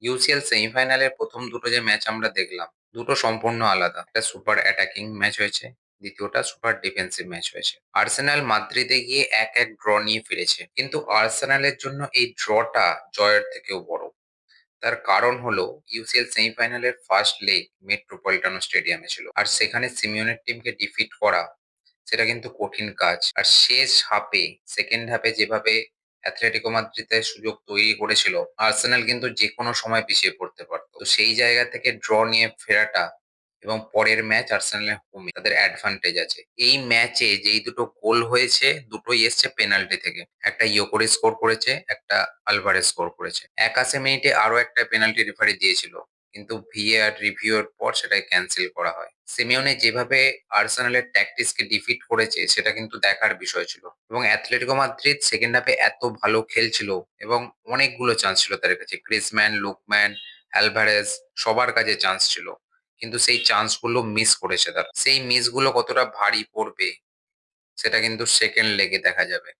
UCL সেমিফাইনালের ১ম দুটো যে ম্যাচ আমরা দেখলাম, দুটো সম্পূর্ণ আলাদা। একটা সুপার অ্যাটাকিং ম্যাচ হয়েছে, দ্বিতীয়টা সুপার ডিফেন্সিভ ম্যাচ হয়েছে। আর্সেনাল মাদ্রিদে গিয়ে ১-১ ড্র নিয়ে ফিরেছে। কিন্তু আর্সেনালের জন্য এই ড্রটা জয়ের থেকেও বড়। তার কারণ হলো ইউসিএল সেমিফাইনালের ফার্স্ট লেগ মেট্রোপলিটানো স্টেডিয়ামে ছিল। আর সেখানে সিমিওনের টিমকে ডিফিট করা সেটা কিন্তু কঠিন কাজ। আর শেষ হাফে, সেকেন্ড হাফে যেভাবে অ্যাথলেটিকো মাদ্রিদের সুযোগ তৈরি করেছিল, আর্সেনাল কিন্তু যেকোনো সময় পিছিয়ে পড়তে পারত। তো সেই জায়গা থেকে ড্র নিয়ে ফেরাটা এবং পরের ম্যাচ আর্সেনালের হোমে তাদের অ্যাডভান্টেজ আছে। এই ম্যাচে যেই দুটো গোল হয়েছে দুটোই এসছে পেনাল্টি থেকে। একটা ইয়োকোরে স্কোর করেছে, একটা আলভারেজ স্কোর করেছে। ৮১ মিনিটে আরো একটা পেনাল্টি রেফারি দিয়েছিল, কিন্তু ভিএআর রিভিউ এর পর সেটাকে ক্যান্সেল করা হয়। সিমিওনে যেভাবে আর্সেনালের ট্যাকটিক্সকে ডিফিট করেছে সেটা কিন্তু দেখার বিষয় ছিল। এবং অ্যাথলেটিকো মাদ্রিদ সেকেন্ড হাফে এত ভালো খেলছিল এবং অনেকগুলো চান্স ছিল তাদের কাছে। গ্রিজম্যান, লুকম্যান, অ্যালভারেজ সবার কাছে চান্স ছিল। কিন্তু সেই চান্সগুলো মিস করেছে তারা। সেই মিসগুলো কতটা ভারী পড়বে সেটা কিন্তু সেকেন্ড লেগে দেখা যাবে।